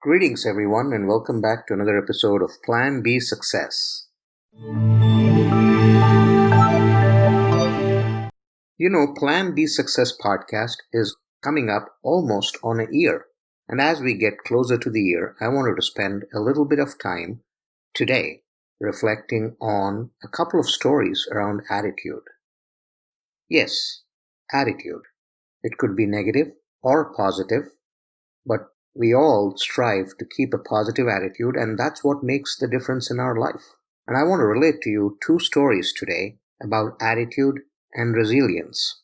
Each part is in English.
Greetings, everyone, and welcome back to another episode of Plan B Success. Plan B Success podcast is coming up almost on a year. And as we get closer to the year, I wanted to spend a little bit of time today reflecting on a couple of stories around attitude. Yes, attitude. It could be negative or positive, but we all strive to keep a positive attitude, and that's what makes the difference in our life. And I want to relate to you two stories today about attitude and resilience.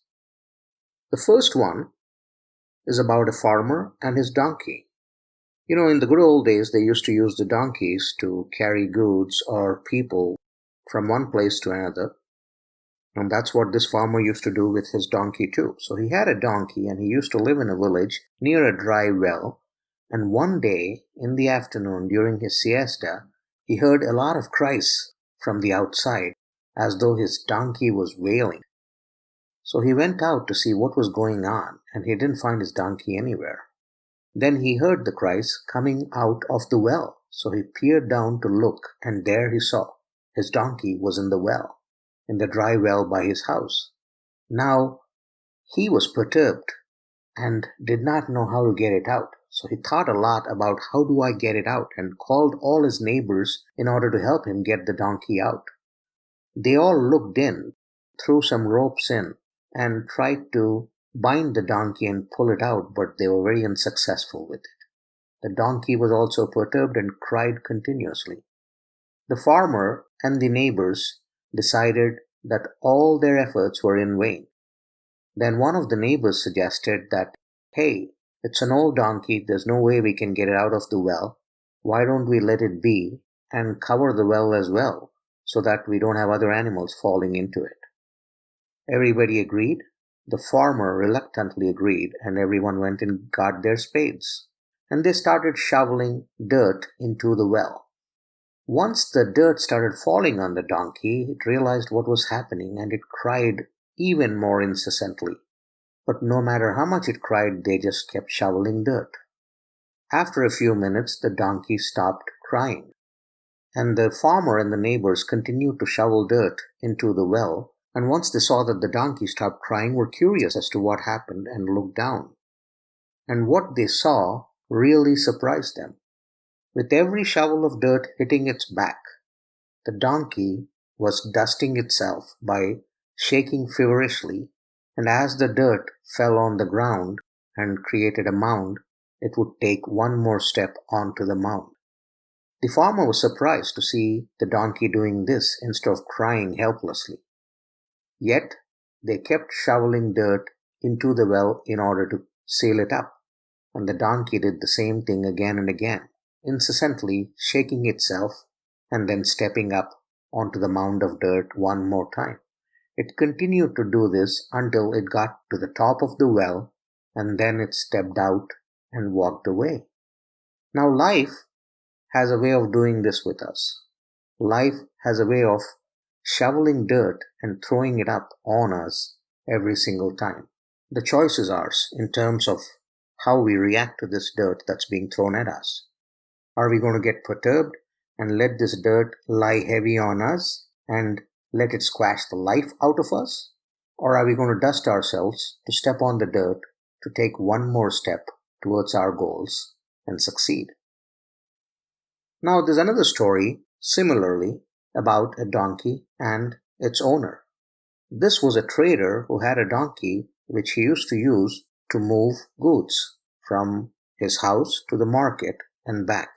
The first one is about a farmer and his donkey. In the good old days, they used to use the donkeys to carry goods or people from one place to another. And that's what this farmer used to do with his donkey too. So he had a donkey and he used to live in a village near a dry well. And one day in the afternoon during his siesta, he heard a lot of cries from the outside as though his donkey was wailing. So he went out to see what was going on, and he didn't find his donkey anywhere. Then he heard the cries coming out of the well. So he peered down to look, and there he saw his donkey was in the well, in the dry well by his house. Now he was perturbed and did not know how to get it out. So he thought a lot about how do I get it out, and called all his neighbors in order to help him get the donkey out. They all looked in, threw some ropes in, and tried to bind the donkey and pull it out, but they were very unsuccessful with it. The donkey was also perturbed and cried continuously. The farmer and the neighbors decided that all their efforts were in vain. Then one of the neighbors suggested that, hey, it's an old donkey, there's no way we can get it out of the well. Why don't we let it be and cover the well as well, so that we don't have other animals falling into it? Everybody agreed. The farmer reluctantly agreed, and everyone went and got their spades. And they started shoveling dirt into the well. Once the dirt started falling on the donkey, it realized what was happening and it cried even more incessantly. But no matter how much it cried, they just kept shoveling dirt. After a few minutes, the donkey stopped crying. And the farmer and the neighbors continued to shovel dirt into the well. And once they saw that the donkey stopped crying, were curious as to what happened and looked down. And what they saw really surprised them. With every shovel of dirt hitting its back, the donkey was dusting itself by shaking feverishly, and as the dirt fell on the ground and created a mound, it would take one more step onto the mound. The farmer was surprised to see the donkey doing this instead of crying helplessly. Yet, they kept shoveling dirt into the well in order to seal it up, and the donkey did the same thing again and again, incessantly shaking itself and then stepping up onto the mound of dirt one more time. It continued to do this until it got to the top of the well, and then it stepped out and walked away. Now life has a way of doing this with us. Life has a way of shoveling dirt and throwing it up on us every single time. The choice is ours in terms of how we react to this dirt that's being thrown at us. Are we going to get perturbed and let this dirt lie heavy on us and let it squash the life out of us? Or are we going to dust ourselves to step on the dirt to take one more step towards our goals and succeed? Now there's another story similarly about a donkey and its owner. This was a trader who had a donkey which he used to use to move goods from his house to the market and back.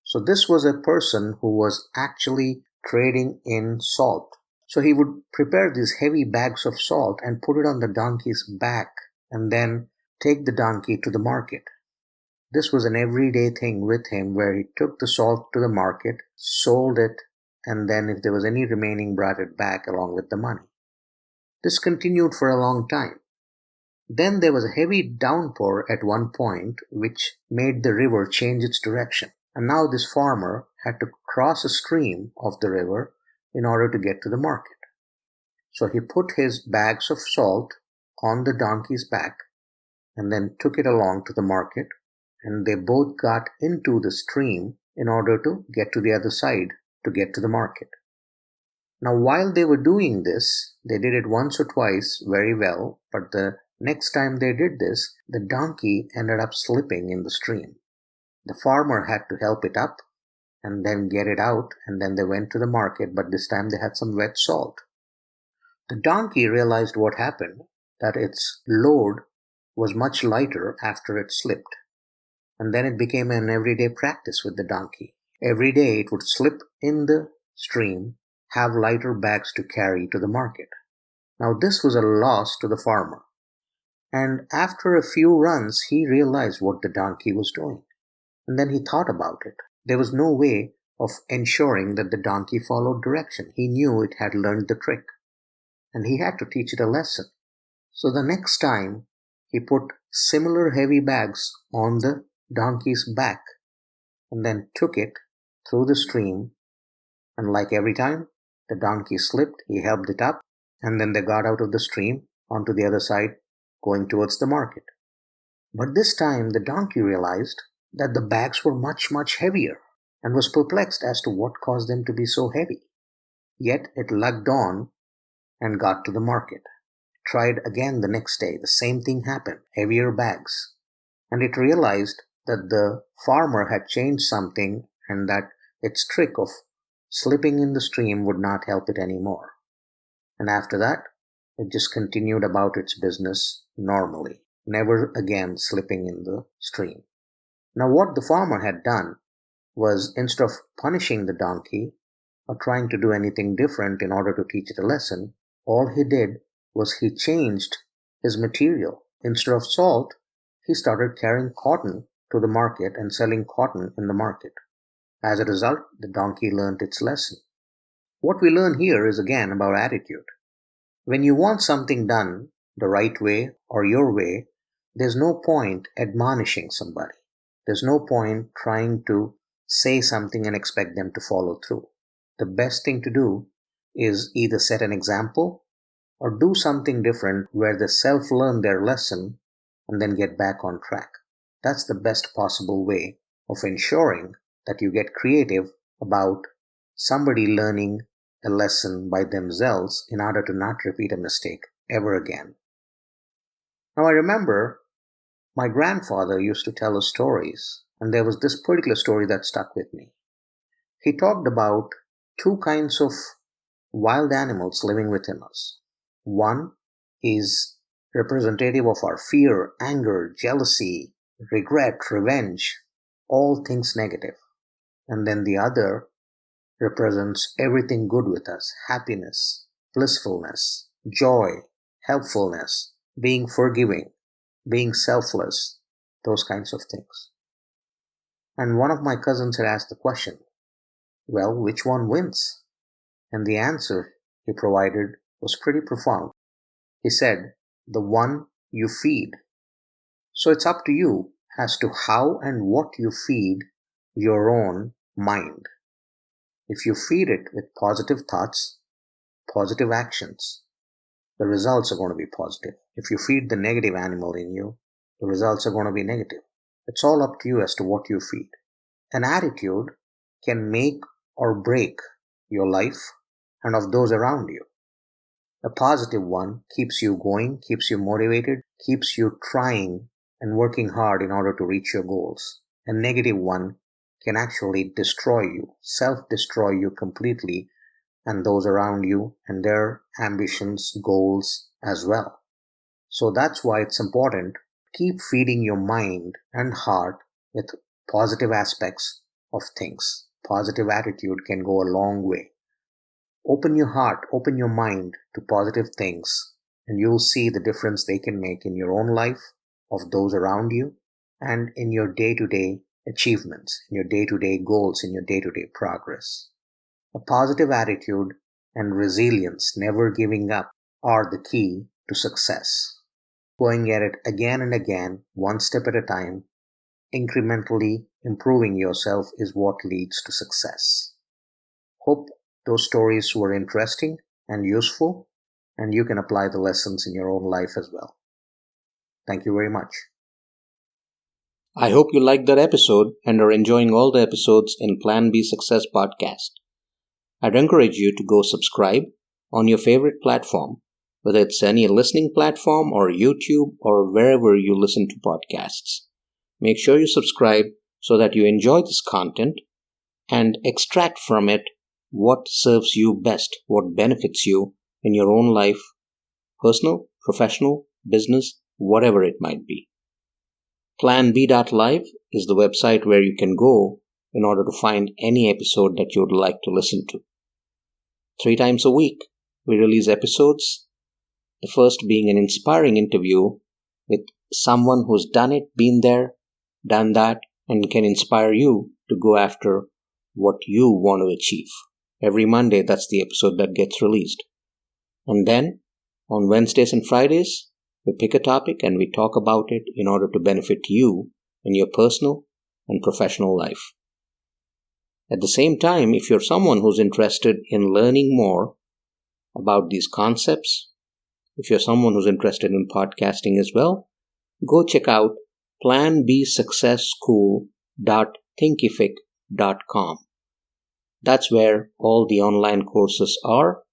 So this was a person who was actually trading in salt. So he would prepare these heavy bags of salt and put it on the donkey's back and then take the donkey to the market. This was an everyday thing with him where he took the salt to the market, sold it, and then if there was any remaining, brought it back along with the money. This continued for a long time. Then there was a heavy downpour at one point which made the river change its direction. And now this farmer had to cross a stream of the river in order to get to the market. So he put his bags of salt on the donkey's back and then took it along to the market and they both got into the stream in order to get to the other side to get to the market. Now, while they were doing this, they did it once or twice very well, but the next time they did this, the donkey ended up slipping in the stream. The farmer had to help it up and then get it out, and then they went to the market, but this time they had some wet salt. The donkey realized what happened, that its load was much lighter after it slipped. And then it became an everyday practice with the donkey. Every day it would slip in the stream, have lighter bags to carry to the market. Now this was a loss to the farmer. And after a few runs, he realized what the donkey was doing. And then he thought about it. There was no way of ensuring that the donkey followed direction. He knew it had learned the trick, and he had to teach it a lesson. So the next time, he put similar heavy bags on the donkey's back and then took it through the stream. And like every time, the donkey slipped, he helped it up, and then they got out of the stream onto the other side, going towards the market. But this time, the donkey realized that the bags were much, much heavier and was perplexed as to what caused them to be so heavy. Yet it lugged on and got to the market. Tried again the next day. The same thing happened, heavier bags. And it realized that the farmer had changed something and that its trick of slipping in the stream would not help it anymore. And after that, it just continued about its business normally, never again slipping in the stream. Now what the farmer had done was, instead of punishing the donkey or trying to do anything different in order to teach it a lesson, all he did was he changed his material. Instead of salt, he started carrying cotton to the market and selling cotton in the market. As a result, the donkey learned its lesson. What we learn here is again about attitude. When you want something done the right way or your way, there's no point admonishing somebody. There's no point trying to say something and expect them to follow through. The best thing to do is either set an example or do something different where they self-learn their lesson and then get back on track. That's the best possible way of ensuring that you get creative about somebody learning a lesson by themselves in order to not repeat a mistake ever again. Now I remember my grandfather used to tell us stories, and there was this particular story that stuck with me. He talked about two kinds of wild animals living within us. One is representative of our fear, anger, jealousy, regret, revenge, all things negative. And then the other represents everything good with us: happiness, blissfulness, joy, helpfulness, being forgiving, being selfless, those kinds of things. And one of my cousins had asked the question, well, which one wins? And the answer he provided was pretty profound. He said, the one you feed. So it's up to you as to how and what you feed your own mind. If you feed it with positive thoughts, positive actions, the results are going to be positive. If you feed the negative animal in you, the results are going to be negative. It's all up to you as to what you feed. An attitude can make or break your life and of those around you. A positive one keeps you going, keeps you motivated, keeps you trying and working hard in order to reach your goals. A negative one can actually destroy you, self-destroy you completely, and those around you and their ambitions, goals as well. So that's why it's important to keep feeding your mind and heart with positive aspects of things. Positive attitude can go a long way. Open your heart, open your mind to positive things, and you'll see the difference they can make in your own life, of those around you, and in your day-to-day achievements, in your day-to-day goals, in your day-to-day progress. A positive attitude and resilience, never giving up, are the key to success. Going at it again and again, one step at a time, incrementally improving yourself is what leads to success. Hope those stories were interesting and useful, and you can apply the lessons in your own life as well. Thank you very much. I hope you liked that episode and are enjoying all the episodes in Plan B Success podcast. I'd encourage you to go subscribe on your favorite platform, whether it's any listening platform or YouTube or wherever you listen to podcasts. Make sure you subscribe so that you enjoy this content and extract from it what serves you best, what benefits you in your own life, personal, professional, business, whatever it might be. PlanB.live is the website where you can go in order to find any episode that you would like to listen to. 3 times a week, we release episodes, the first being an inspiring interview with someone who's done it, been there, done that, and can inspire you to go after what you want to achieve. Every Monday, that's the episode that gets released. And then, on Wednesdays and Fridays, we pick a topic and we talk about it in order to benefit you in your personal and professional life. At the same time, if you're someone who's interested in learning more about these concepts, if you're someone who's interested in podcasting as well, go check out planbsuccessschool.thinkific.com. That's where all the online courses are.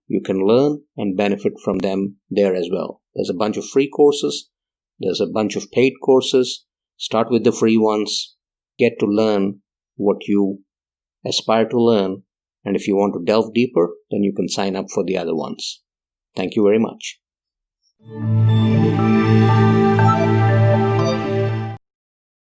You can learn and benefit from them there as well. There's a bunch of free courses. There's a bunch of paid courses. Start with the free ones. Get to learn what you aspire to learn. And if you want to delve deeper, then you can sign up for the other ones. Thank you very much.